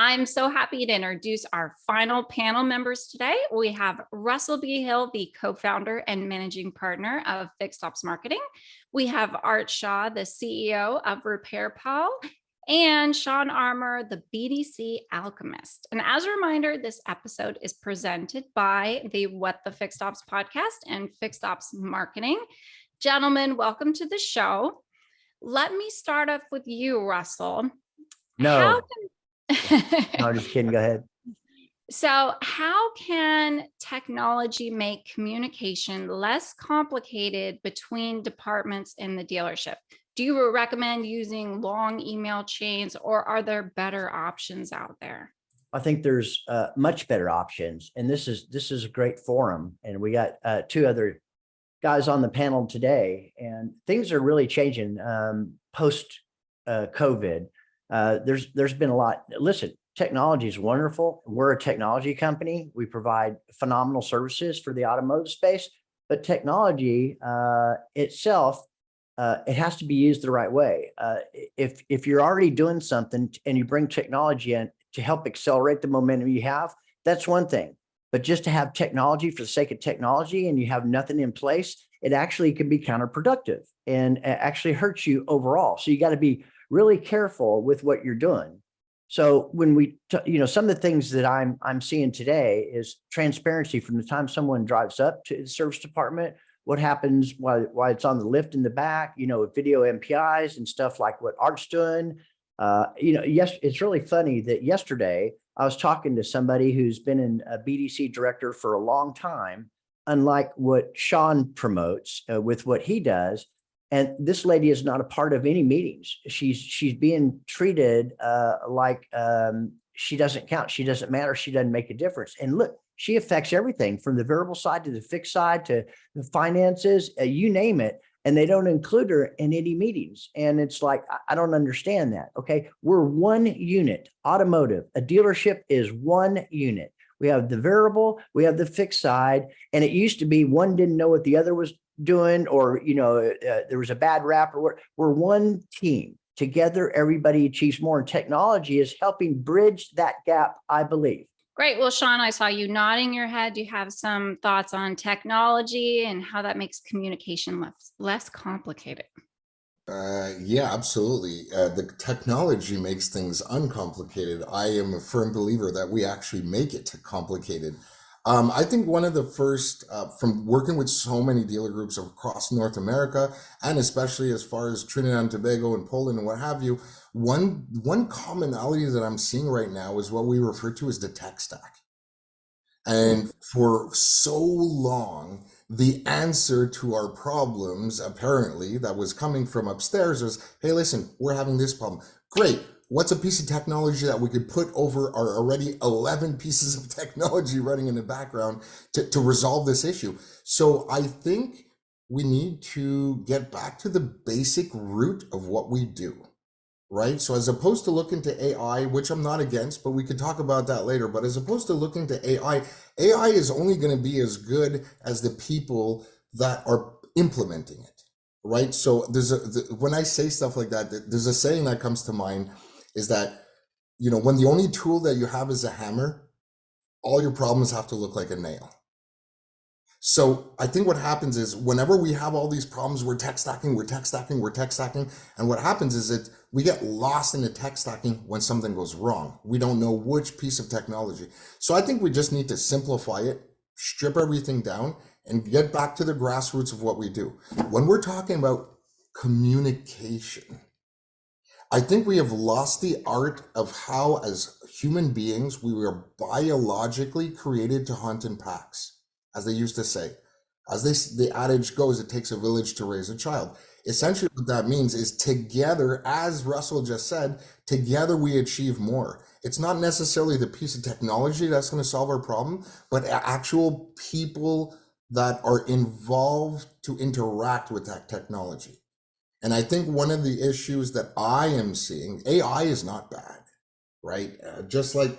I'm so happy to introduce our final panel members today. We have Russell B. Hill, the co-founder and managing partner of FixedOPS Marketing. We have Art Shaw, the CEO of RepairPal, and Shawn Armorer, the BDC Alchemist. And as a reminder, this episode is presented by the What the FixedOPS podcast and FixedOPS Marketing. Gentlemen, welcome to the show. Let me start off with you, Russell. No, I'm just kidding. Go ahead. So how can technology make communication less complicated between departments in the dealership? Do you recommend using long email chains, or are there better options out there? I think there's much better options, and this is a great forum. And we got two other guys on the panel today, and things are really changing post COVID. There's been a lot. Listen, technology is wonderful. We're a technology company. We provide phenomenal services for the automotive space, but technology itself, it has to be used the right way. If you're already doing something and you bring technology in to help accelerate the momentum you have, that's one thing. But just to have technology for the sake of technology and you have nothing in place, it actually can be counterproductive and actually hurts you overall. So you got to be really careful with what you're doing. So when we, some of the things that I'm seeing today is transparency from the time someone drives up to the service department, what happens while it's on the lift in the back, with video MPIs and stuff like what Art's doing. Yes, it's really funny that yesterday I was talking to somebody who's been a BDC director for a long time, unlike what Shawn promotes with what he does. And this lady is not a part of any meetings. She's being treated like she doesn't count. She doesn't matter. She doesn't make a difference. And look, she affects everything from the variable side to the fixed side to the finances, you name it. And they don't include her in any meetings. And it's like, I don't understand that. Okay. We're one unit. Automotive, a dealership is one unit. We have the variable, we have the fixed side. And it used to be one didn't know what the other was doing, or, there was a bad rap, or what. We're one team. Together, everybody achieves more. And technology is helping bridge that gap, I believe. Great. Well, Shawn, I saw you nodding your head. Do you have some thoughts on technology and how that makes communication less complicated? Yeah, absolutely. The technology makes things uncomplicated. I am a firm believer that we actually make it complicated. I think one of the first, from working with so many dealer groups across North America, and especially as far as Trinidad and Tobago and Poland and what have you, one commonality that I'm seeing right now is what we refer to as the tech stack. And for so long, the answer to our problems, apparently, that was coming from upstairs was, hey, listen, we're having this problem. Great. What's a piece of technology that we could put over our already 11 pieces of technology running in the background to resolve this issue? So I think we need to get back to the basic root of what we do, right? So as opposed to looking to AI, which I'm not against, but we could talk about that later, but as opposed to looking to AI is only going to be as good as the people that are implementing it, right? So when I say stuff like that, there's a saying that comes to mind, is that, when the only tool that you have is a hammer, all your problems have to look like a nail. So I think what happens is whenever we have all these problems, we're tech stacking. And what happens is that we get lost in the tech stacking when something goes wrong. We don't know which piece of technology. So I think we just need to simplify it, strip everything down, and get back to the grassroots of what we do. When we're talking about communication, I think we have lost the art of how, as human beings, we were biologically created to hunt in packs, as they used to say. The adage goes, it takes a village to raise a child. Essentially, what that means is together, as Russell just said, together we achieve more. It's not necessarily the piece of technology that's going to solve our problem, but actual people that are involved to interact with that technology. And I think one of the issues that I am seeing, AI is not bad, right? Just like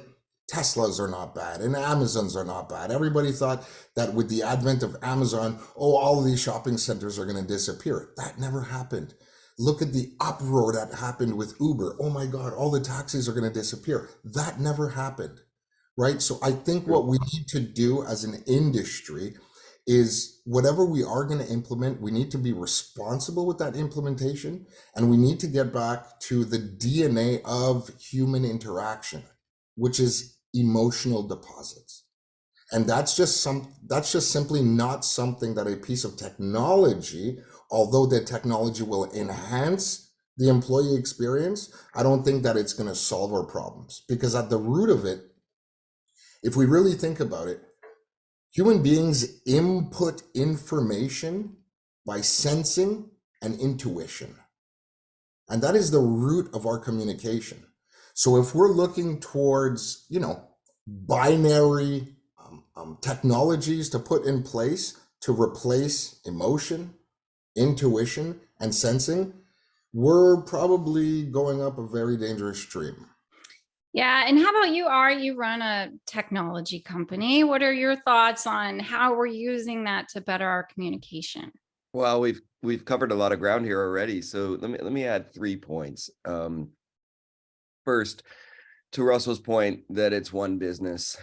Teslas are not bad and Amazons are not bad. Everybody thought that with the advent of Amazon, all of these shopping centers are going to disappear. That never happened. Look at the uproar that happened with Uber. Oh my God, all the taxis are going to disappear. That never happened, right? So I think what we need to do as an industry is whatever we are going to implement, we need to be responsible with that implementation, and we need to get back to the DNA of human interaction, which is emotional deposits. And that's just simply not something that a piece of technology, although the technology will enhance the employee experience, I don't think that it's going to solve our problems. Because at the root of it, if we really think about it, human beings input information by sensing and intuition. And that is the root of our communication. So if we're looking towards, binary technologies to put in place to replace emotion, intuition, and sensing, we're probably going up a very dangerous stream. Yeah. And how about you, Art? You run a technology company. What are your thoughts on how we're using that to better our communication? Well, we've covered a lot of ground here already. So let me add 3 points. First, to Russell's point that it's one business,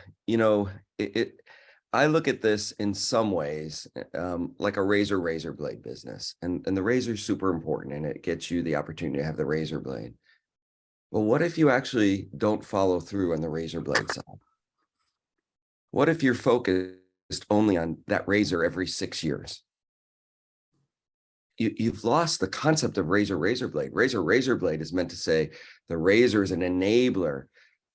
I look at this in some ways like a razor blade business, and the razor is super important, and it gets you the opportunity to have the razor blade. Well, what if you actually don't follow through on the razor blade side? What if you're focused only on that razor every 6 years? You've lost the concept of razor blade. Razor blade is meant to say the razor is an enabler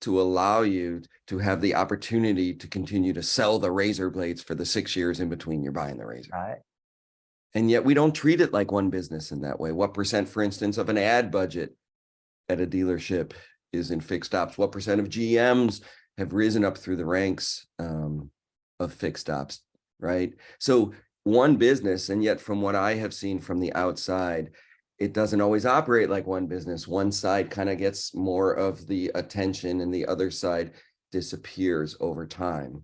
to allow you to have the opportunity to continue to sell the razor blades for the 6 years in between you're buying the razor. Right. And yet we don't treat it like one business in that way. What percent, for instance, of an ad budget at a dealership is in fixed ops? What percent of GMs have risen up through the ranks of fixed ops, right? So one business, and yet from what I have seen from the outside, it doesn't always operate like one business. One side kind of gets more of the attention and the other side disappears over time.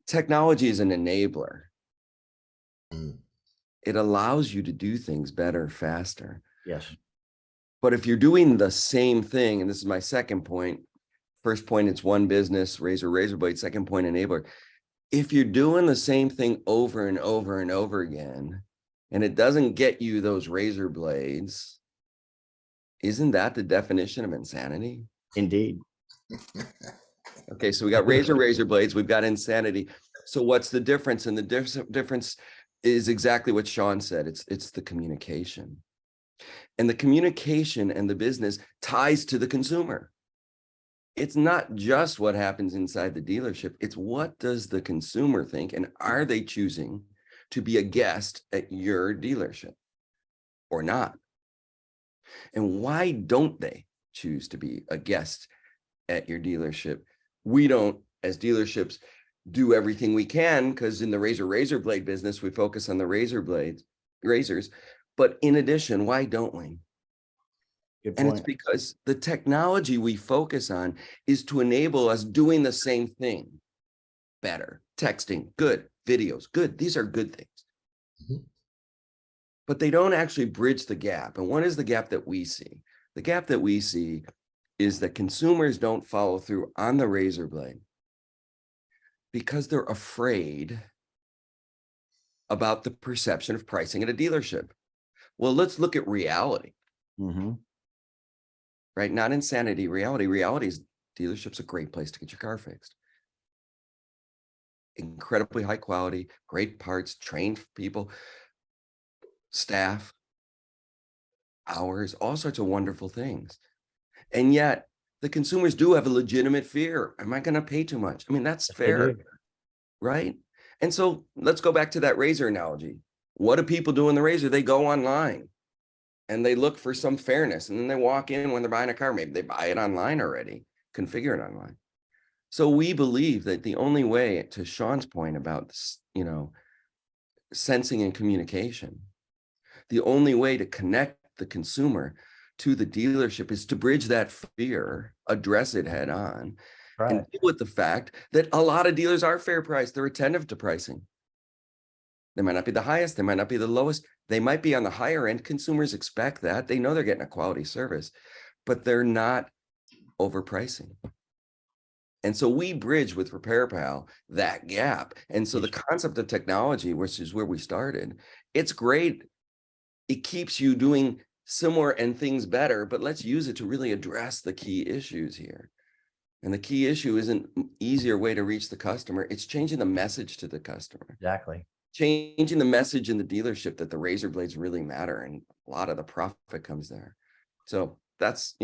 Technology is an enabler. It allows you to do things better, faster. Yes. But if you're doing the same thing, and this is my second point, first point, it's one business, razor blade, second point, enabler. If you're doing the same thing over and over and over again, and it doesn't get you those razor blades, isn't that the definition of insanity? Indeed. Okay, so we got razor blades, we've got insanity. So what's the difference? And the difference is exactly what Shawn said. It's the communication. And the communication and the business ties to the consumer. It's not just what happens inside the dealership. It's what does the consumer think, and are they choosing to be a guest at your dealership or not? And why don't they choose to be a guest at your dealership? We don't, as dealerships, do everything we can, because in the razor blade business, we focus on the razors. But in addition, why don't we? Good And point. it's because the technology we focus on is to enable us doing the same thing better. Texting, good. Videos, good. These are good things. Mhm. But they don't actually bridge the gap. And what is the gap that we see? The gap that we see is that consumers don't follow through on the razor blade because they're afraid about the perception of pricing at a dealership. Well, let's look at reality. Mm-hmm. Right? Not insanity, reality. Reality is dealership's a great place to get your car fixed. Incredibly high quality, great parts, trained people, staff, hours, all sorts of wonderful things. And yet the consumers do have a legitimate fear. Am I going to pay too much? I mean, that's fair, right? And so let's go back to that razor analogy. What do people do in the razor? They go online and they look for some fairness, and then they walk in when they're buying a car. Maybe they buy it online already, configure it online. So we believe that the only way, to Shawn's point about this, sensing and communication, the only way to connect the consumer to the dealership is to bridge that fear, address it head on, Right. and deal with the fact that a lot of dealers are fair priced. They're attentive to pricing. They might not be the highest, they might not be the lowest. They might be on the higher end. Consumers expect that. They know they're getting a quality service, but they're not overpricing. And so we bridge with RepairPal that gap. And so the concept of technology, which is where we started, it's great. It keeps you doing similar and things better, but let's use it to really address the key issues here. And the key issue isn't an easier way to reach the customer. It's changing the message to the customer. Exactly. Changing the message in the dealership that the razor blades really matter. And a lot of the profit comes there. So that's,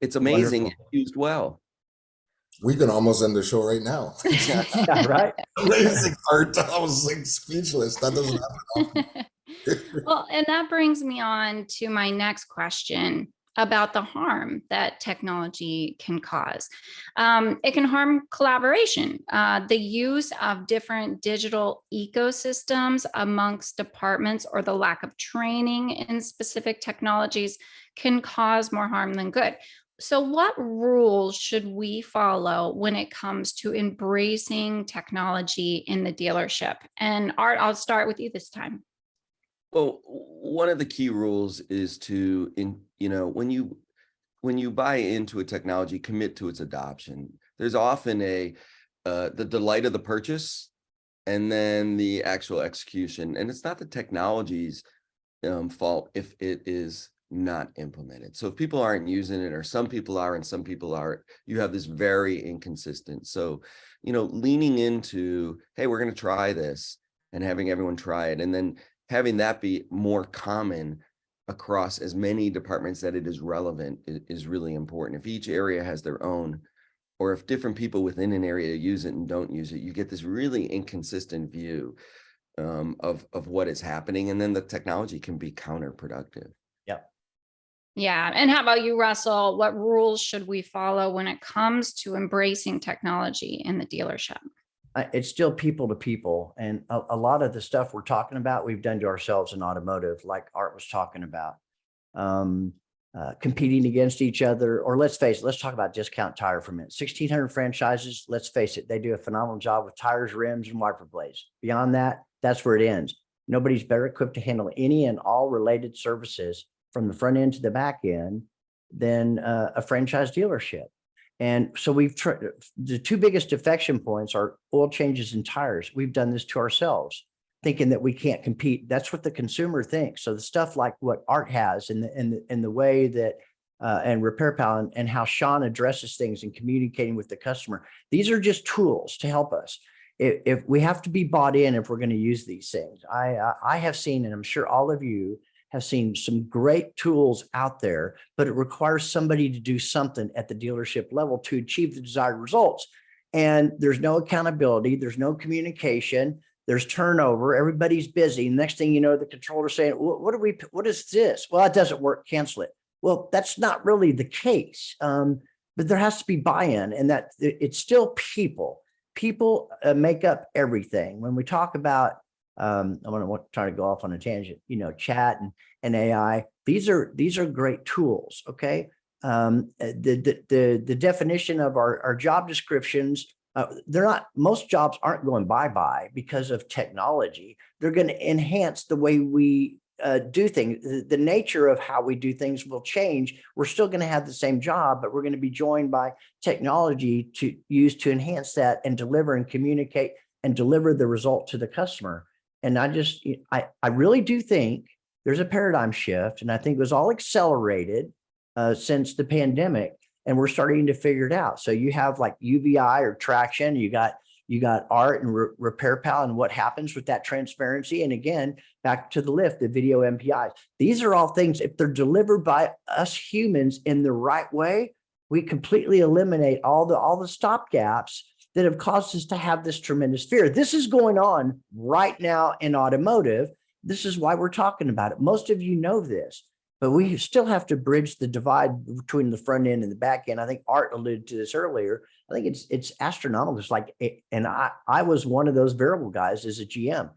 it's amazing. Wonderful. If used well. We can almost end the show right now. Yeah, right. Amazing art. I was like speechless. That doesn't happen. Well, and that brings me on to my next question about the harm that technology can cause. It can harm collaboration. The use of different digital ecosystems amongst departments or the lack of training in specific technologies can cause more harm than good. So what rules should we follow when it comes to embracing technology in the dealership? And Art, I'll start with you this time. Well, one of the key rules is to, when you buy into a technology, commit to its adoption. There's often the delight of the purchase and then the actual execution. And it's not the technology's fault if it is not implemented. So if people aren't using it, or some people are and some people aren't, you have this very inconsistent. So, leaning into, hey, we're going to try this, and having everyone try it, and then having that be more common across as many departments that it is relevant is really important. If each area has their own, or if different people within an area use it and don't use it, you get this really inconsistent view of what is happening. And then the technology can be counterproductive. Yeah. And how about you, Russell? What rules should we follow when it comes to embracing technology in the dealership? It's still people to people. And a lot of the stuff we're talking about, we've done to ourselves in automotive, like Art was talking about, competing against each other. Or let's face it, let's talk about Discount Tire for a minute. 1,600 franchises, let's face it, they do a phenomenal job with tires, rims, and wiper blades. Beyond that, that's where it ends. Nobody's better equipped to handle any and all related services from the front end to the back end than a franchise dealership. And so we've tried. The two biggest defection points are oil changes and tires. We've done this to ourselves, thinking that we can't compete. That's what the consumer thinks. So the stuff like what Art has and the way that and RepairPal and how Shawn addresses things and communicating with the customer, these are just tools to help us. If we have to be bought in, if we're going to use these things, I have seen, and I'm sure all of you have seen, some great tools out there, but it requires somebody to do something at the dealership level to achieve the desired results. And there's no accountability, there's no communication, there's turnover, everybody's busy. Next thing you know, the controller's saying, what is this? Well, it doesn't work, cancel it. Well, that's not really the case. But there has to be buy-in, and that it's still people. People make up everything. When we talk about I'm going to try to go off on a tangent, chat and AI. These are great tools. Okay. The definition of our job descriptions, most jobs aren't going bye-bye because of technology. They're going to enhance the way we do things. The nature of how we do things will change. We're still going to have the same job, but we're going to be joined by technology to use to enhance that and deliver and communicate and deliver the result to the customer. And I really do think there's a paradigm shift, and I think it was all accelerated since the pandemic, and we're starting to figure it out. So you have like UVI or traction, you got Art and RepairPal, and what happens with that transparency. And again, back to the lift, the video MPIs. These are all things, if they're delivered by us humans in the right way, we completely eliminate all the stop gaps that have caused us to have this tremendous fear. This is going on right now in automotive. This is why we're talking about it. Most of you know this, but we still have to bridge the divide between the front end and the back end. I think Art alluded to this earlier. I think it's astronomical. It's like, and I was one of those variable guys as a GM.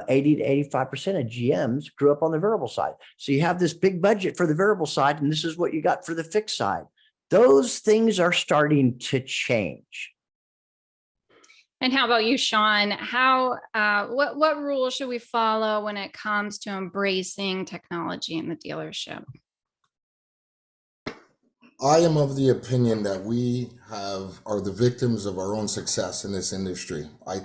80 to 85% of GMs grew up on the variable side. So you have this big budget for the variable side, and this is what you got for the fixed side. Those things are starting to change. And how about you, Sean? What rules should we follow when it comes to embracing technology in the dealership? I am of the opinion that we are the victims of our own success in this industry. I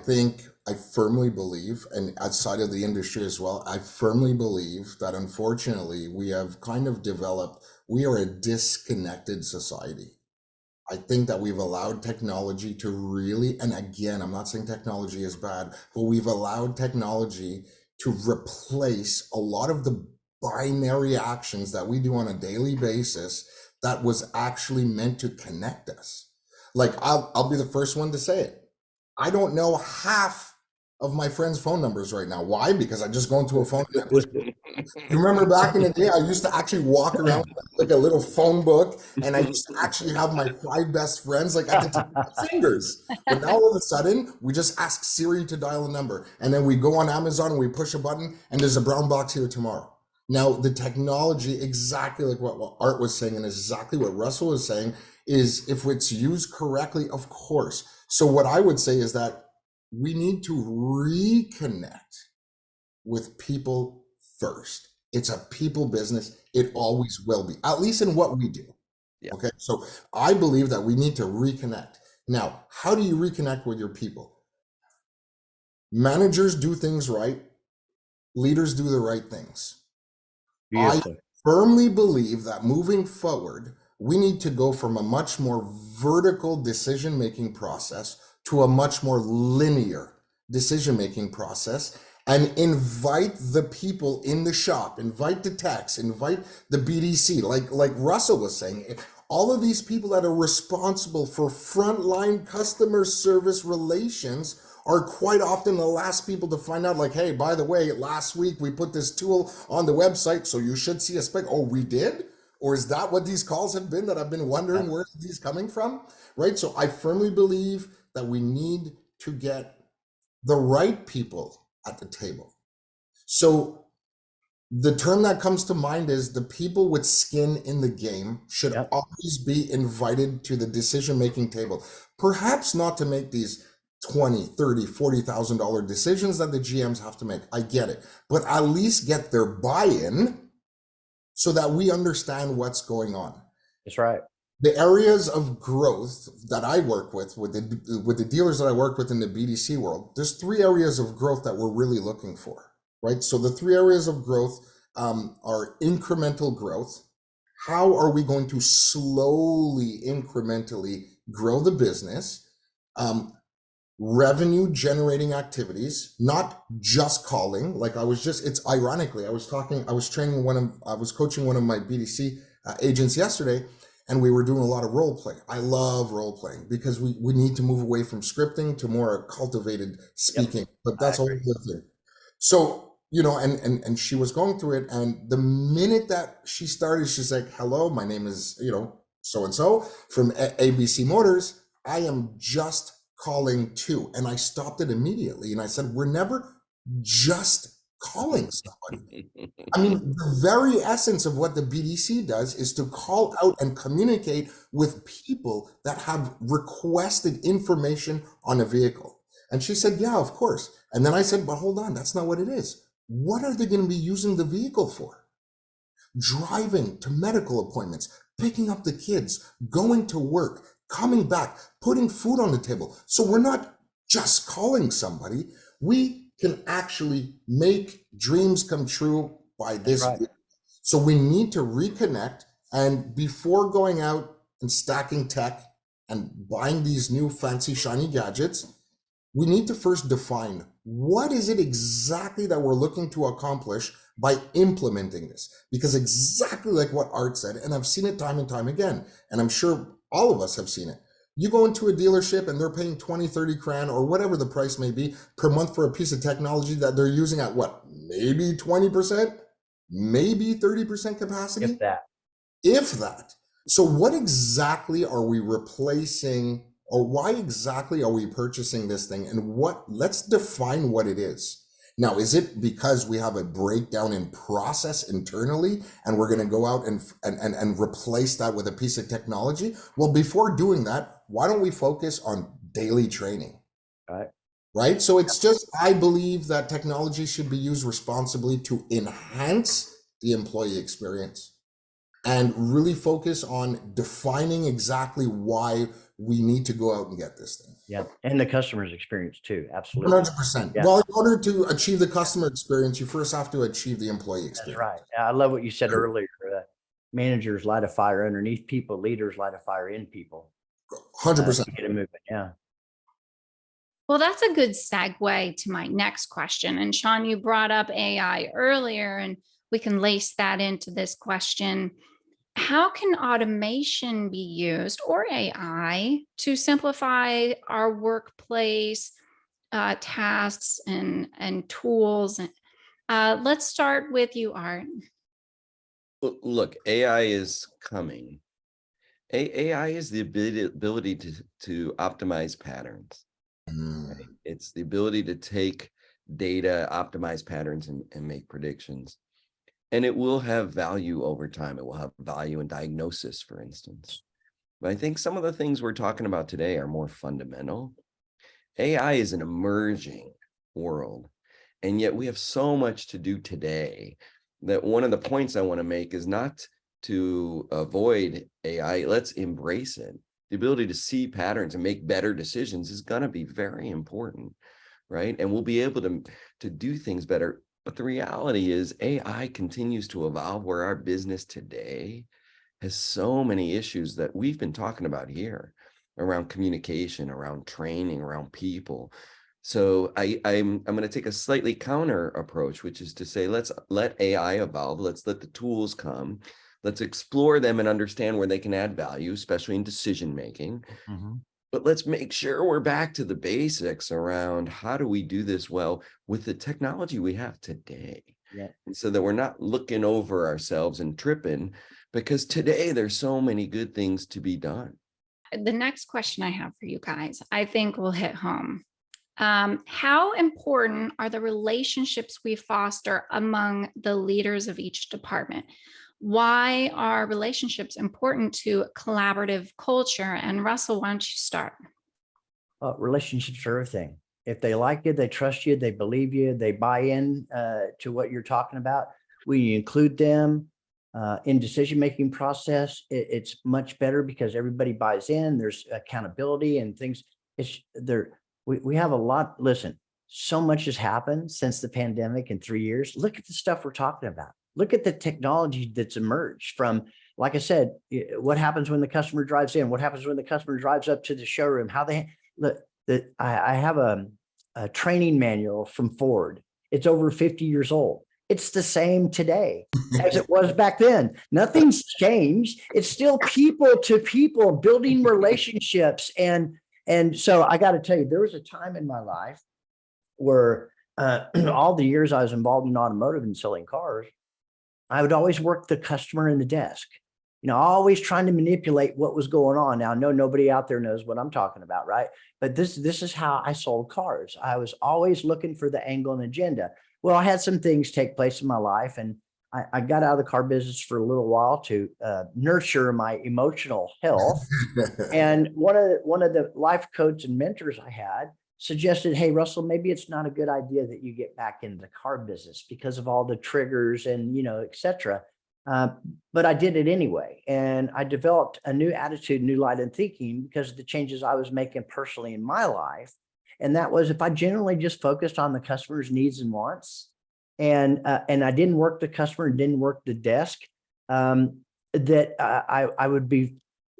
firmly believe, and outside of the industry as well, I firmly believe that unfortunately we have kind of we are a disconnected society. I think that we've allowed technology to really, and again, I'm not saying technology is bad, but we've allowed technology to replace a lot of the binary actions that we do on a daily basis that was actually meant to connect us. Like I'll be the first one to say it. I don't know half of my friends' phone numbers right now. Why? Because I just go into a phone. You remember back in the day, I used to actually walk around with like a little phone book, and I used to actually have my 5 best friends like at the tip of my fingers. But now all of a sudden, we just ask Siri to dial a number, and then we go on Amazon and we push a button, and there's a brown box here tomorrow. Now, the technology, exactly like what Art was saying, and exactly what Russell was saying, is if it's used correctly, of course. So what I would say is that we need to reconnect with people first. It's a people business. It always will be, at least in what we do. Yeah. Okay. So I believe that we need to reconnect. Now, how do you reconnect with your people? Managers do things right. Leaders do the right things. Beautiful. I firmly believe that moving forward, we need to go from a much more vertical decision-making process to a much more linear decision-making process, and invite the people in the shop, invite the techs, invite the BDC, like Russell was saying, all of these people that are responsible for frontline customer service relations are quite often the last people to find out, like, hey, by the way, last week we put this tool on the website, so you should see a spec. Oh, we did? Or is that what these calls have been that I've been wondering where are these coming from? Right? So I firmly believe that we need to get the right people at the table. So the term that comes to mind is the people with skin in the game should always be invited to the decision-making table. Perhaps not to make these $20, $30, $40,000 decisions that the GMs have to make. I get it, but at least get their buy-in so that we understand what's going on. That's right. The areas of growth that I work with the dealers that I work with in the BDC world, there's 3 areas of growth that we're really looking for, right? So the 3 areas of growth are incremental growth. How are we going to slowly, incrementally grow the business? Revenue generating activities, not just calling. Like it's ironically, I was coaching one of my BDC agents yesterday, and we were doing a lot of role play. I love role playing because we need to move away from scripting to more cultivated speaking, but that's a whole other thing. So, and she was going through it, and the minute that she started, she's like, hello, my name is, so-and-so from ABC Motors. I am just calling too. And I stopped it immediately. And I said, we're never just calling somebody. I mean, the very essence of what the BDC does is to call out and communicate with people that have requested information on a vehicle. And she said, yeah, of course. And then I said, but hold on, that's not what it is. What are they going to be using the vehicle for? Driving to medical appointments, picking up the kids, going to work, coming back, putting food on the table. So we're not just calling somebody. We can actually make dreams come true by this. Right. So we need to reconnect. And before going out and stacking tech and buying these new fancy shiny gadgets, we need to first define what is it exactly that we're looking to accomplish by implementing this. Because exactly like what Art said, and I've seen it time and time again, and I'm sure all of us have seen it. You go into a dealership and they're paying 20, 30 grand or whatever the price may be per month for a piece of technology that they're using at what? Maybe 20%, maybe 30% capacity? If that. So what exactly are we replacing, or why exactly are we purchasing this thing, and let's define what it is. Now, is it because we have a breakdown in process internally and we're going to go out and replace that with a piece of technology? Well, before doing that, why don't we focus on daily training? Right. Right. So it's just, I believe that technology should be used responsibly to enhance the employee experience and really focus on defining exactly why we need to go out and get this thing. Yeah. And the customer's experience too. Absolutely. 100%. Yeah. Well, in order to achieve the customer experience, you first have to achieve the employee That's experience. right. I love what you said earlier. Managers light a fire underneath people. Leaders light a fire in people. 100%. To get a movement. Yeah. Well, that's a good segue to my next question. And Shawn, you brought up AI earlier, and we can lace that into this question. How can automation be used, or AI, to simplify our workplace tasks and tools? Let's start with you, Art. Look, AI is coming. AI is the ability to optimize patterns. Right? It's the ability to take data, optimize patterns, and make predictions. And it will have value over time. It will have value in diagnosis, for instance. But I think some of the things we're talking about today are more fundamental. AI is an emerging world, and yet we have so much to do today that one of the points I want to make is not to avoid AI. Let's embrace it. The ability to see patterns and make better decisions is going to be very important, right? And we'll be able to do things better. But the reality is AI continues to evolve, where our business today has so many issues that we've been talking about here around communication, around training, around people. So I'm going to take a slightly counter approach, which is to say, let's let AI evolve. Let's let the tools come. Let's explore them and understand where they can add value, especially in decision making. But let's make sure we're back to the basics around how do we do this well with the technology we have today. Yeah. And so that we're not looking over ourselves and tripping, because today there's so many good things to be done. The next question I have for you guys, I think will hit home. How important are the relationships we foster among the leaders of each department? Why are relationships important to collaborative culture? And Russell, why don't you start? Relationships are everything. If they like you, they trust you, they believe you, they buy in to what you're talking about. When you include them in decision-making process, it's much better because everybody buys in. There's accountability and things. We have a lot. Listen, so much has happened since the pandemic in 3 years. Look at the stuff we're talking about. Look at the technology that's emerged from, like I said, what happens when the customer drives in? What happens when the customer drives up to the showroom? How they look. I have a training manual from Ford. It's over 50 years old. It's the same today as it was back then. Nothing's changed. It's still people to people building relationships. And so I got to tell you, there was a time in my life where all the years I was involved in automotive and selling cars, I would always work the customer in the desk, always trying to manipulate what was going on. Now, I know nobody out there knows what I'm talking about, right? But this is how I sold cars. I was always looking for the angle and agenda. Well, I had some things take place in my life, and I got out of the car business for a little while to nurture my emotional health. And one of the life coaches and mentors I had suggested, hey, Russell, maybe it's not a good idea that you get back into the car business because of all the triggers and, et cetera. But I did it anyway. And I developed a new attitude, new light in thinking because of the changes I was making personally in my life. And that was, if I generally just focused on the customer's needs and wants, and I didn't work the customer and didn't work the desk, that I would be,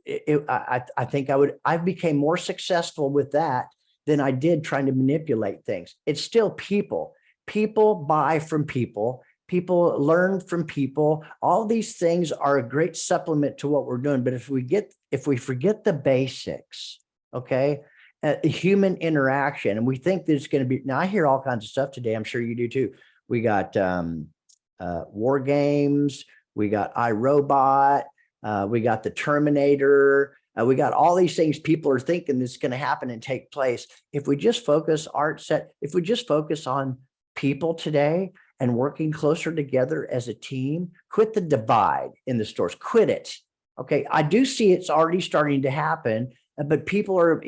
I think I became more successful with that than I did trying to manipulate things. It's still people. People buy from people. People learn from people. All these things are a great supplement to what we're doing. But if we forget the basics, okay, human interaction, and we think that it's going to be, now I hear all kinds of stuff today. I'm sure you do too. We got war games. We got iRobot. We got the Terminator. We got all these things people are thinking that's going to happen and take place. If we just focus if we just focus on people today and working closer together as a team, quit the divide in the stores, quit it. Okay. I do see it's already starting to happen, but people are,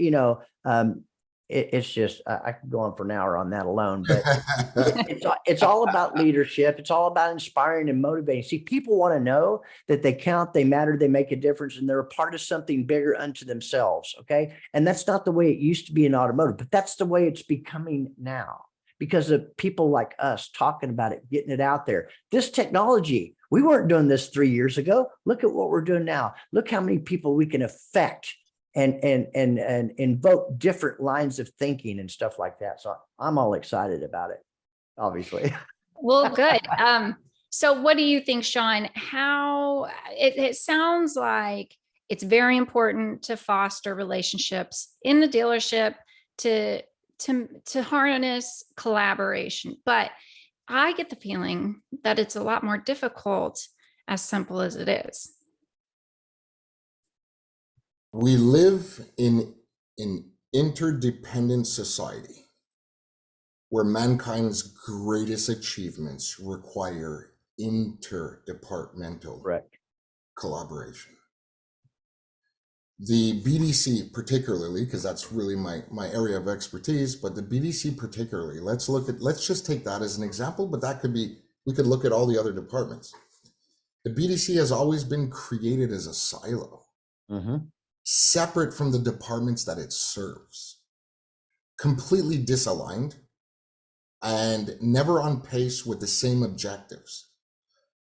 it's just, I could go on for an hour on that alone, but it's all about leadership. It's all about inspiring and motivating. See, people want to know that they count, they matter, they make a difference, and they're a part of something bigger unto themselves. Okay. And that's not the way it used to be in automotive, but that's the way it's becoming now because of people like us talking about it, getting it out there. This technology, we weren't doing this 3 years ago. Look at what we're doing now. Look how many people we can affect and invoke different lines of thinking and stuff like that. So I'm all excited about it, obviously. Well, good. So what do you think, Shawn? How it sounds like it's very important to foster relationships in the dealership to harness collaboration. But I get the feeling that it's a lot more difficult, as simple as it is. We live in an interdependent society where mankind's greatest achievements require interdepartmental collaboration. The BDC particularly, because that's really my area of expertise, but the BDC particularly, let's just take that as an example, but that could be, we could look at all the other departments. The BDC has always been created as a silo, separate from the departments that it serves, completely disaligned, and never on pace with the same objectives.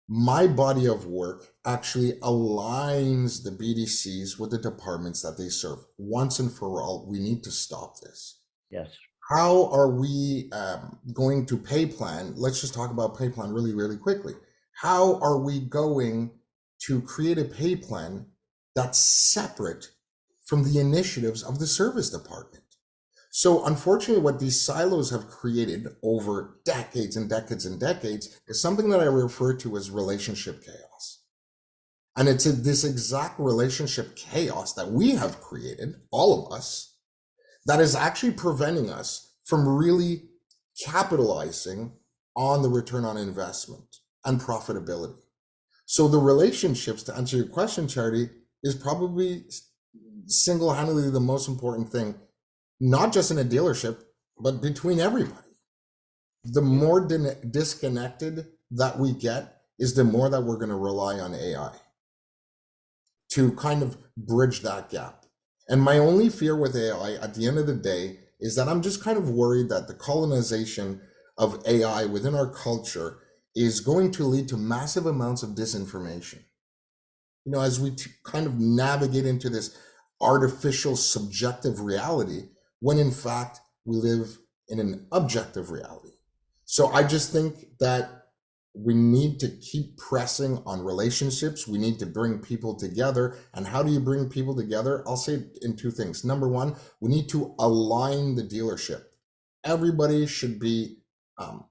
My body of work actually aligns the BDCs with the departments that they serve. Once and for all, we need to stop this. Yes. How are we going to pay plan? Let's just talk about pay plan really, really quickly. How are we going to create a pay plan that's separate from the initiatives of the service department? So unfortunately, what these silos have created over decades and decades and decades is something that I refer to as relationship chaos. And it's this exact relationship chaos that we have created, all of us, that is actually preventing us from really capitalizing on the return on investment and profitability. So the relationships, to answer your question, Charity, is probably single-handedly the most important thing, not just in a dealership, but between everybody. The more disconnected that we get is the more that we're going to rely on AI to kind of bridge that gap. And my only fear with AI at the end of the day is that I'm just kind of worried that the colonization of AI within our culture is going to lead to massive amounts of disinformation. You know, as we kind of navigate into this artificial subjective reality, when in fact we live in an objective reality. So I just think that we need to keep pressing on relationships. We need to bring people together. And how do you bring people together? I'll say it in two things. Number one, we need to align the dealership. Everybody should be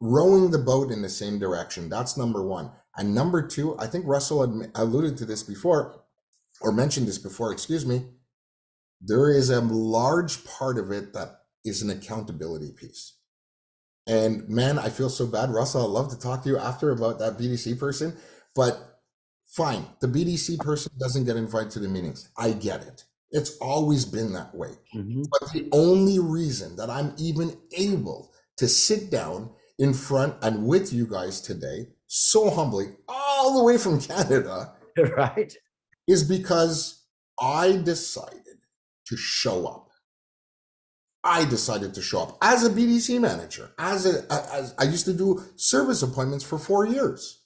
rowing the boat in the same direction. That's number one. And number two, I think Russell had alluded to this before, or mentioned this before, excuse me. There is a large part of it that is an accountability piece. And man, I feel so bad. Russell, I'd love to talk to you after about that BDC person, but fine. The BDC person doesn't get invited to the meetings. I get it. It's always been that way. But the only reason that I'm even able to sit down in front and with you guys today, so humbly, all the way from Canada, Right, is because I decided to show up. I decided to show up as a BDC manager, as I used to do service appointments for 4 years.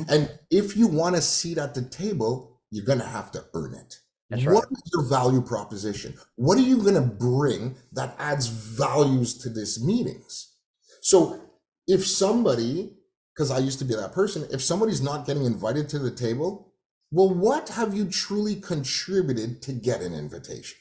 And if you want a seat at the table, you're going to have to earn it. That's What right. is your value proposition? What are you going to bring that adds values to these meetings? So if somebody, because I used to be that person, if somebody's not getting invited to the table, well, what have you truly contributed to get an invitation?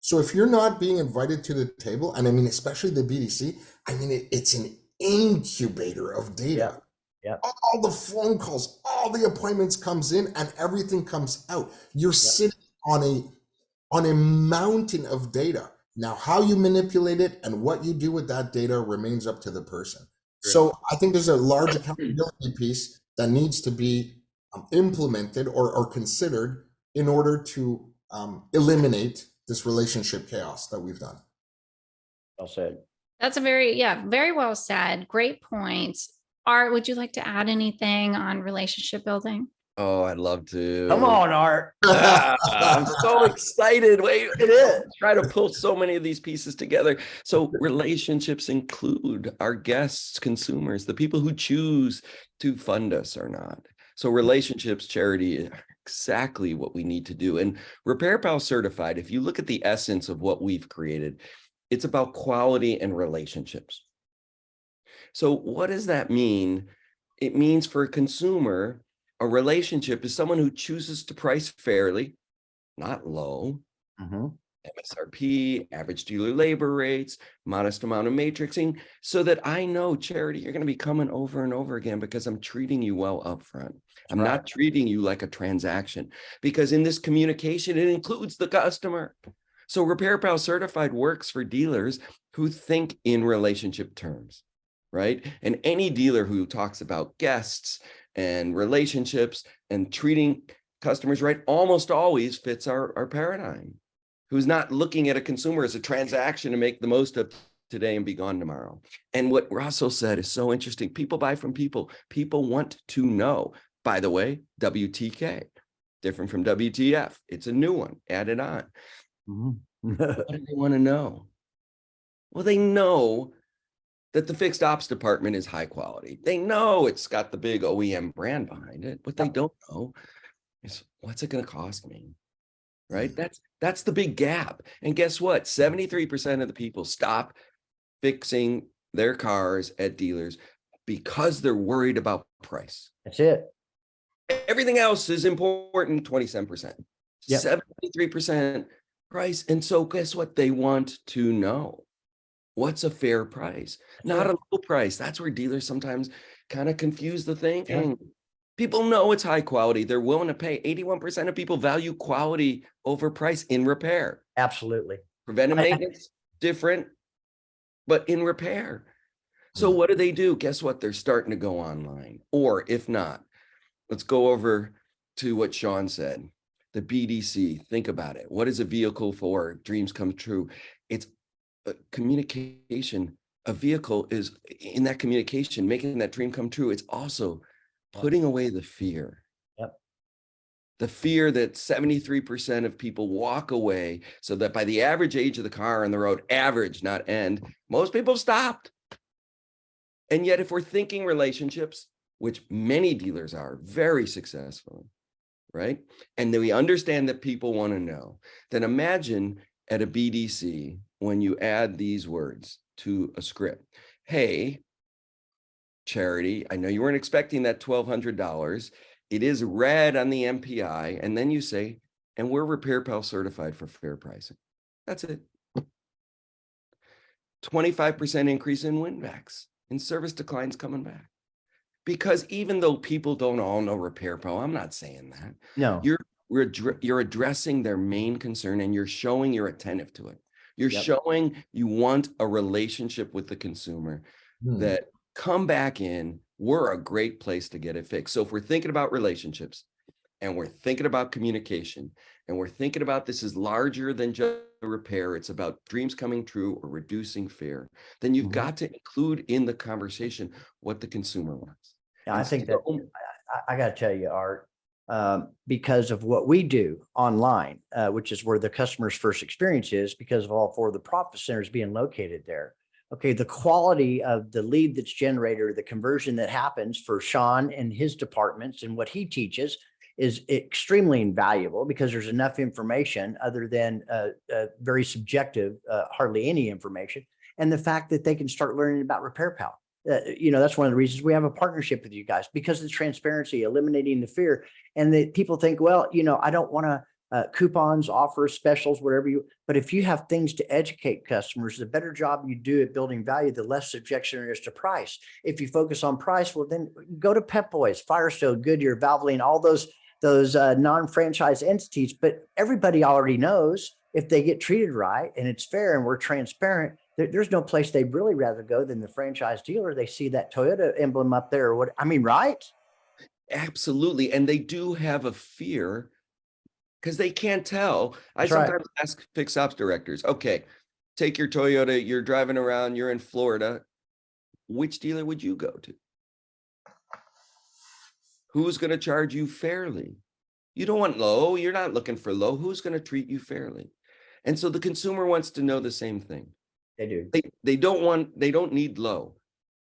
So if you're not being invited to the table, and I mean, especially the BDC, I mean, it's an incubator of data. Yeah. All the phone calls, all the appointments comes in and everything comes out. You're sitting on a mountain of data. Now, how you manipulate it and what you do with that data remains up to the person. Sure. So I think there's a large accountability piece that needs to be implemented or considered in order to eliminate this relationship chaos that we've done. Well said. That's a very well said. Great points. Art, would you like to add anything on relationship building? Oh, I'd love to. Come on, Art. I'm so excited. Wait, It is. try to pull so many of these pieces together. So relationships include our guests, consumers, the people who choose to fund us or not. So relationships, charity, are exactly what we need to do. And Repair Pal Certified, if you look at the essence of what we've created, it's about quality and relationships. So what does that mean? It means for a consumer, a relationship is someone who chooses to price fairly, not low, Mhm. MSRP, average dealer labor rates, modest amount of matrixing, so that I know, Charity, you're going to be coming over and over again because I'm treating you well upfront. I'm not treating you like a transaction, because in this communication, it includes the customer. So Repair Pal Certified works for dealers who think in relationship terms, right? And any dealer who talks about guests and relationships and treating customers right almost always fits our paradigm. Who's not looking at a consumer as a transaction to make the most of today and be gone tomorrow. And what Russell said is so interesting. People buy from people. People want to know. By the way, WTK, different from WTF. It's a new one added on. Mhm. What do they want to know? Well, they know that the fixed ops department is high quality. They know it's got the big OEM brand behind it. What they don't know is, what's it going to cost me? Right? That's the big gap. And guess what? 73% of the people stop fixing their cars at dealers because they're worried about price. That's it. Everything else is important, 27%. Yep. 73% price. And so guess what? They want to know, what's a fair price, not a low price. That's where dealers sometimes kind of confuse the thinking. Yeah. People know it's high quality. They're willing to pay. 81% of people value quality over price in repair. Absolutely. Preventive maintenance, different, but in repair. So what do? Guess what? They're starting to go online. Or if not, let's go over to what Shawn said. The BDC, think about it. What is a vehicle for? Dreams come true. It's communication. A vehicle is in that communication, making that dream come true. It's also putting away the fear. Yep. The fear that 73% of people walk away, so that by the average age of the car on the road, average, not end, most people stopped. And yet if we're thinking relationships, which many dealers are very successful, right? And then we understand that people want to know, then imagine at a BDC, when you add these words to a script. Hey, Charity, I know you weren't expecting that $1,200. It is red on the MPI. And then you say, and we're Repair Pal certified for fair pricing. That's it. 25% increase in win backs and service declines coming back. Because even though people don't all know Repair Pal, I'm not saying that. No. You're addressing their main concern, and you're showing you're attentive to it. You're showing you want a relationship with the consumer that come back in. We're a great place to get it fixed. So if we're thinking about relationships and we're thinking about communication and we're thinking about this is larger than just a repair, it's about dreams coming true or reducing fear, then you've got to include in the conversation what the consumer wants. Yeah, I think that I got to tell you, Art, because of what we do online, which is where the customer's first experience is, because of all four of the profit centers being located there. Okay, the quality of the lead that's generated, or the conversion that happens for Shawn and his departments and what he teaches is extremely invaluable, because there's enough information other than very subjective, hardly any information. And the fact that they can start learning about Repair Pal. That's one of the reasons we have a partnership with you guys, because of the transparency, eliminating the fear. And that people think, well, I don't want to coupons, offers, specials, whatever but if you have things to educate customers, the better job you do at building value, the less subjection there is to price. If you focus on price, well, then go to Pep Boys, Firestone, Goodyear, Valvoline, all those non-franchise entities. But everybody already knows, if they get treated right and it's fair and we're transparent, there's no place they'd really rather go than the franchise dealer. They see that Toyota emblem up there, or what? I mean, right? Absolutely. And they do have a fear because they can't tell. That's I sometimes ask fixed ops directors, okay, take your Toyota, you're driving around, you're in Florida. Which dealer would you go to? Who's going to charge you fairly? You don't want low. You're not looking for low. Who's going to treat you fairly? And so the consumer wants to know the same thing. They do. They don't need low.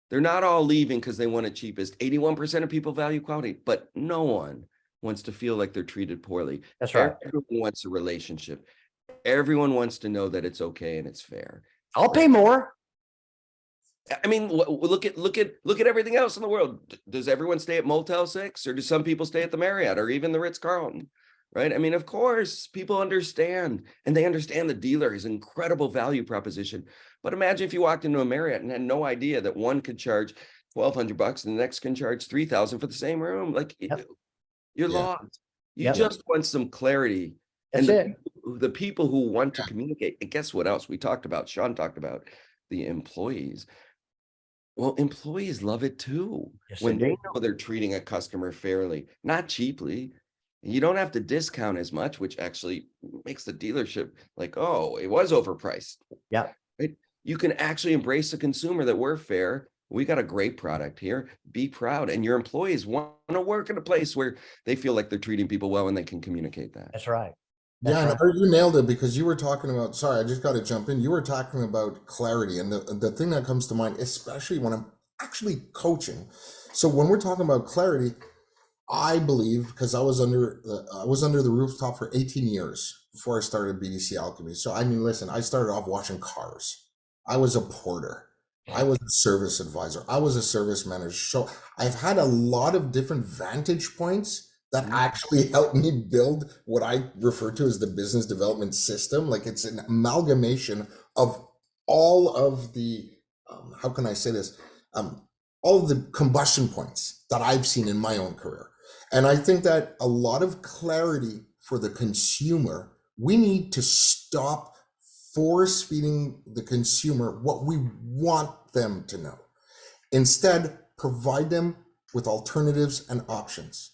They're not all leaving because they want it cheapest. 81% of people value quality, but no one wants to feel like they're treated poorly. That's right. Everyone wants a relationship. Everyone wants to know that it's okay and it's fair. I'll pay more. I mean, look at everything else in the world. Does everyone stay at Motel 6, or do some people stay at the Marriott or even the Ritz-Carlton? Right? I mean, of course, people understand, and they understand the dealer is incredible value proposition. But imagine if you walked into a Marriott and had no idea that one could charge $1,200 and the next can charge $3,000 for the same room. Like, you're lost. You just want some clarity. That's and the people who want to communicate. And guess what else? We talked about, Shawn talked about the employees. Well, employees love it too. Yes, when they know they're treating a customer fairly, not cheaply. You don't have to discount as much, which actually makes the dealership like, oh, it was overpriced. Yeah. Right? You can actually embrace the consumer that we're fair. We got a great product here. Be proud. And your employees want to work in a place where they feel like they're treating people well and they can communicate that. That's right. And you nailed it, because you were talking about, sorry, I just got to jump in. You were talking about clarity, and the thing that comes to mind, especially when I'm actually coaching. So when we're talking about clarity, I believe, because I was under the rooftop for 18 years before I started BDC Alchemy. So I mean, listen, I started off washing cars. I was a porter. I was a service advisor. I was a service manager. So I've had a lot of different vantage points that actually helped me build what I refer to as the business development system. Like, it's an amalgamation of all of the, how can I say this? All of the combustion points that I've seen in my own career. And I think that a lot of clarity for the consumer, we need to stop force feeding the consumer what we want them to know. Instead, provide them with alternatives and options.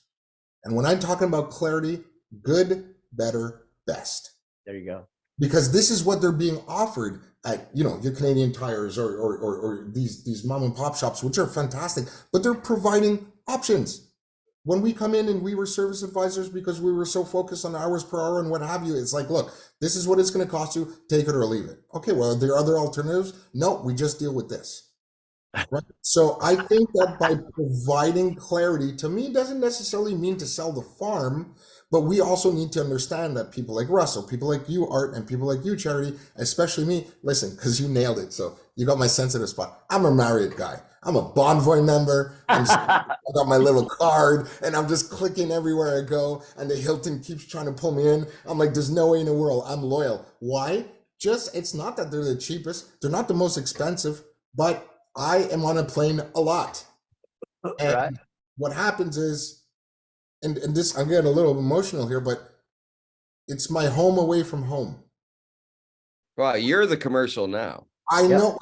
And when I'm talking about clarity, good, better, best. There you go. Because this is what they're being offered at, your Canadian Tires or these mom and pop shops, which are fantastic, but they're providing options. When we come in and we were service advisors because we were so focused on hours per hour and what have you, it's like, look, this is what it's going to cost you, take it or leave it. Okay, well, are there other alternatives? No, we just deal with this. Right. So I think that by providing clarity, to me, doesn't necessarily mean to sell the farm, but we also need to understand that people like Russell, people like you, Art, and people like you, Charity, especially me, listen, because you nailed it. So you got my sensitive spot. I'm a Marriott guy. I'm a Bonvoy member. I got my little card and I'm just clicking everywhere I go. And the Hilton keeps trying to pull me in. I'm like, there's no way in the world. I'm loyal. Why? It's not that they're the cheapest. They're not the most expensive, but I am on a plane a lot. And what happens is, and this, I'm getting a little emotional here, but it's my home away from home. Wow, you're the commercial now. I know.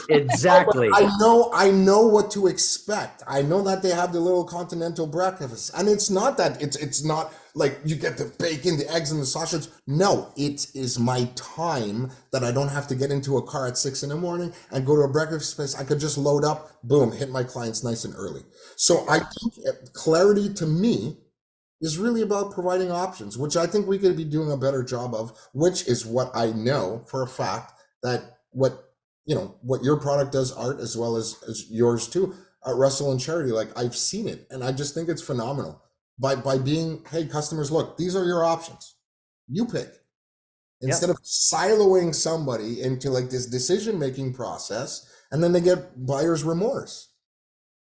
Exactly. I know what to expect. I know that they have the little continental breakfast, and it's not that it's not like you get the bacon, the eggs, and the sausage. No, it is my time that I don't have to get into a car at 6 a.m. and go to a breakfast place. I could just load up, boom, hit my clients nice and early. So I think clarity to me is really about providing options, which I think we could be doing a better job of, which is what I know for a fact that what your product does, Art, as well as yours too, Russell and Charity, like, I've seen it, and I just think it's phenomenal. By being, hey, customers, look, these are your options. You pick. Instead of siloing somebody into like this decision-making process, and then they get buyer's remorse.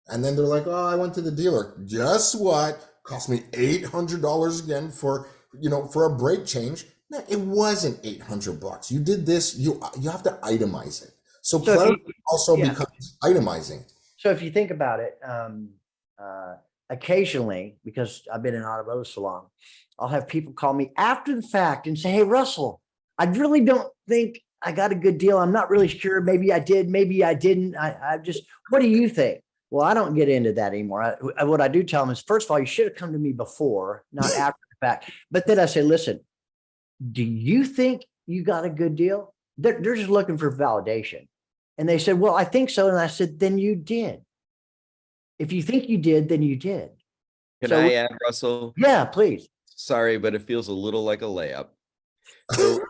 And then they're like, oh, I went to the dealer. Guess what? Cost me $800 again for a brake change. No, it wasn't $800. You did this. You have to itemize it. So clarity also becomes itemizing. So if you think about it, occasionally, because I've been in an automotive salon, I'll have people call me after the fact and say, hey, Russell, I really don't think I got a good deal. I'm not really sure. Maybe I did, maybe I didn't. I just, what do you think? Well, I don't get into that anymore. What I do tell them is, first of all, you should have come to me before, not after the fact. But then I say, listen, do you think you got a good deal? They're just looking for validation. And they said, well, I think so. And I said, then you did. If you think you did, then you did. Can So I add, Russell? yeah, please. Sorry, but it feels a little like a layup. So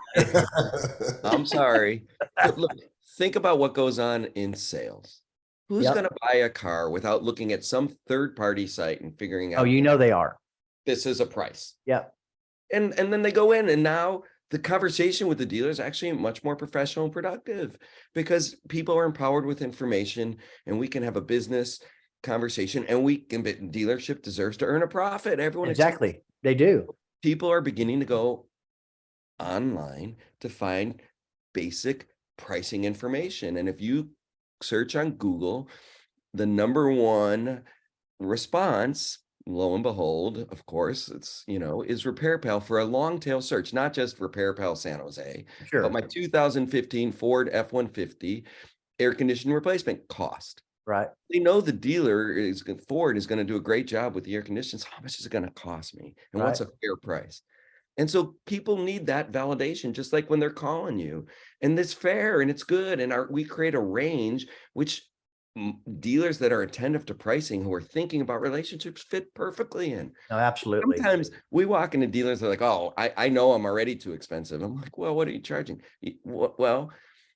I'm sorry, but look, think about what goes on in sales. Who's Yep. going to buy a car without looking at some third-party site and figuring Oh, out you know they are. this is a price? Yep. And then they go in, and now the conversation with the dealer is actually much more professional and productive because people are empowered with information, and we can have a business conversation, and dealership deserves to earn a profit. Everyone Exactly. They do. People are beginning to go online to find basic pricing information. And if you search on Google, the number one response, lo and behold, of course, it's, is Repair Pal for a long tail search, not just Repair Pal San Jose, Sure. but my 2015 Ford F-150 air conditioning replacement cost. Right. They know the Ford is going to do a great job with the air conditioners. How much is it going to cost me? And what's a fair price? And so people need that validation, just like when they're calling you, and it's fair and it's good. And we create a range, which dealers that are attentive to pricing, who are thinking about relationships, fit perfectly in. No, absolutely. Sometimes we walk into dealers, they're like, oh, I know I'm already too expensive. I'm like, well, what are you charging? Well,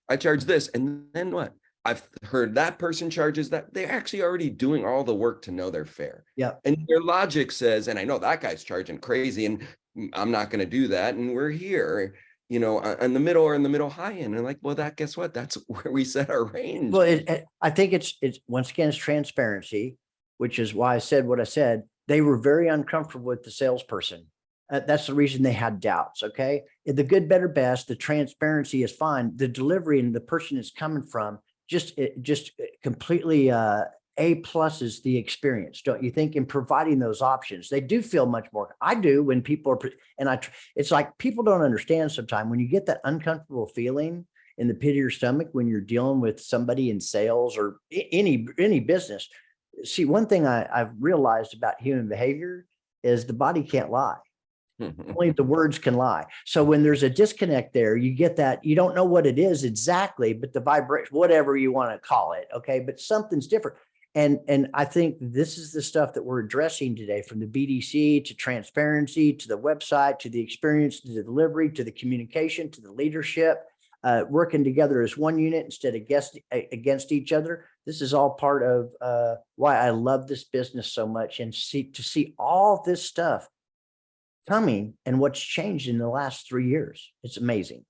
I charge this. And then what? I've heard that person charges that. They're actually already doing all the work to know they're fair. Yeah. And their logic says, and I know that guy's charging crazy, and I'm not going to do that. And we're here, in the middle or in the middle high end. And like, well, guess what? That's where we set our range. Well, I think it's once again, it's transparency, which is why I said what I said. They were very uncomfortable with the salesperson. That's the reason they had doubts. Okay. The good, better, best, the transparency is fine. The delivery and the person is coming from just completely, A plus is the experience, don't you think? In providing those options, they do feel much more. I do when people are, it's like people don't understand sometimes when you get that uncomfortable feeling in the pit of your stomach when you're dealing with somebody in sales or any business. See, one thing I've realized about human behavior is the body can't lie. Only the words can lie. So when there's a disconnect there, you get that, you don't know what it is exactly, but the vibration, whatever you want to call it. Okay. But something's different. And I think this is the stuff that we're addressing today, from the BDC to transparency, to the website, to the experience, to the delivery, to the communication, to the leadership, working together as one unit instead of against each other. This is all part of why I love this business so much, and to see all this stuff coming and what's changed in the last 3 years. It's amazing.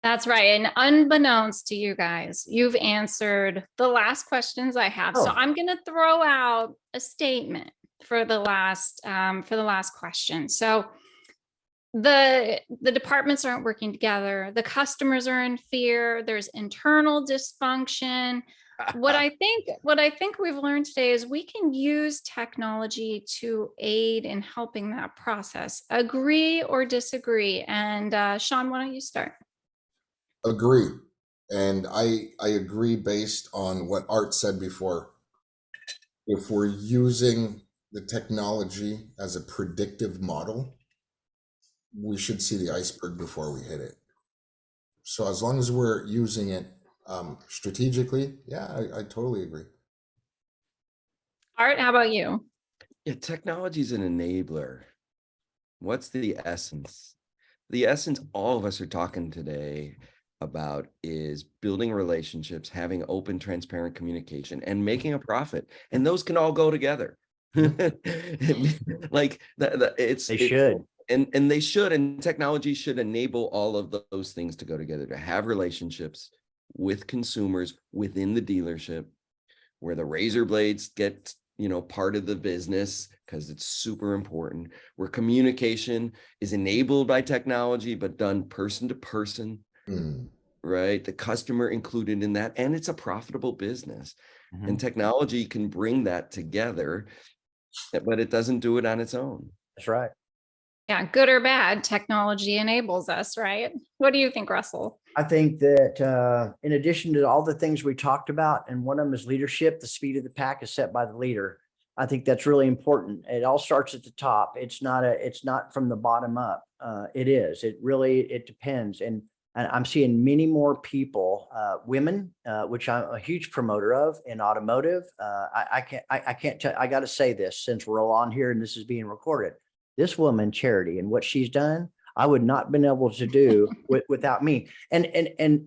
That's right. And unbeknownst to you guys, you've answered the last questions I have. So Oh. I'm going to throw out a statement for the last question. So the departments aren't working together. The customers are in fear. There's internal dysfunction. What I think we've learned today is we can use technology to aid in helping that process. Agree or disagree? And Shawn, why don't you start? Agree. And I agree based on what Art said before. If we're using the technology as a predictive model, we should see the iceberg before we hit it. So as long as we're using it strategically, yeah, I totally agree. Art, how about you? Yeah, technology is an enabler. What's the essence? The essence all of us are talking today about is building relationships, having open, transparent communication, and making a profit. And those can all go together. Like they should. And they should, and technology should enable all of those things to go together, to have relationships with consumers within the dealership, where the razor blades get, part of the business, because it's super important, where communication is enabled by technology, but done person to person, right? The customer included in that, and it's a profitable business. And technology can bring that together, but it doesn't do it on its own. That's right. Yeah, good or bad, technology enables us, right? What do you think, Russell? I think that in addition to all the things we talked about, and one of them is leadership, the speed of the pack is set by the leader. I think that's really important. It all starts at the top. It's not from the bottom up. It is. It depends. And And I'm seeing many more people, women, which I'm a huge promoter of in automotive. I can't tell, I got to say this since we're all on here and this is being recorded. This woman, Charity, and what she's done, I would not have been able to do without me. And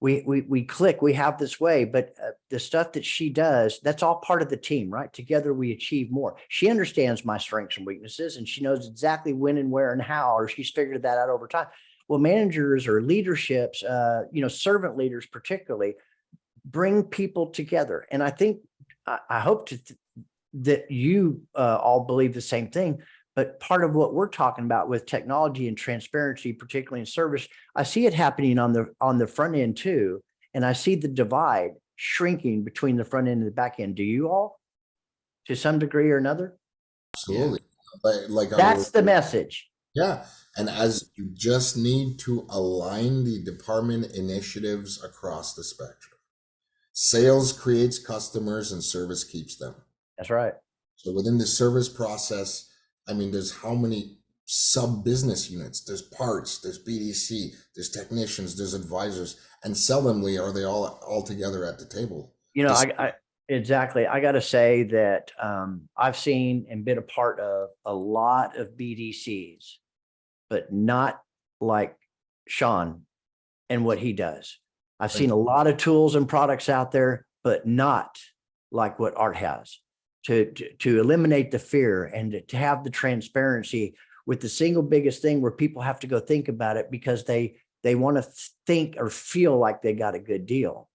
we click, we have this way, but the stuff that she does, that's all part of the team, right? Together we achieve more. She understands my strengths and weaknesses, and she knows exactly when and where and how, or she's figured that out over time. Well, managers or leaderships, servant leaders particularly, bring people together. And I think, I hope that you all believe the same thing. But part of what we're talking about with technology and transparency, particularly in service, I see it happening on the front end too. And I see the divide shrinking between the front end and the back end. Do you all, to some degree or another? Absolutely. That's the message. Yeah. And as you just need to align the department initiatives across the spectrum. Sales creates customers and service keeps them. That's right. So within the service process, I mean, there's how many sub business units, there's parts, there's BDC, there's technicians, there's advisors, and seldomly are they all together at the table. Exactly. I got to say that I've seen and been a part of a lot of BDCs, but not like Shawn and what he does. I've seen a lot of tools and products out there, but not like what Art has to eliminate the fear and to have the transparency with the single biggest thing where people have to go think about it because they want to think or feel like they got a good deal.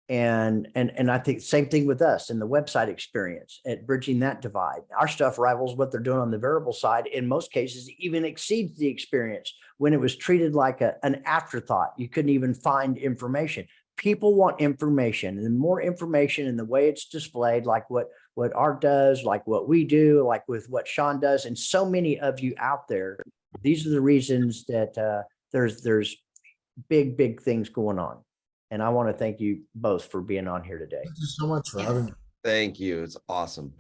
And I think same thing with us and the website experience at bridging that divide. Our stuff rivals what they're doing on the variable side. In most cases, even exceeds the experience when it was treated like an afterthought. You couldn't even find information. People want information, and the more information and the way it's displayed, like what Art does, like what we do, like with what Shawn does, and so many of you out there, these are the reasons that there's big things going on. And I want to thank you both for being on here today. Thank you so much for having me. Thank you. It's awesome.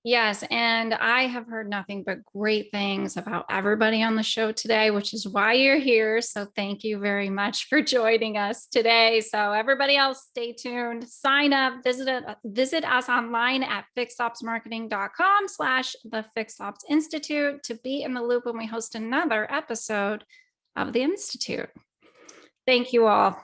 Yes, and I have heard nothing but great things about everybody on the show today, which is why you're here. So thank you very much for joining us today. So everybody else, stay tuned, sign up, visit us online at fixedopsmarketing.com/the FixedOps Institute to be in the loop when we host another episode of the Institute. Thank you all.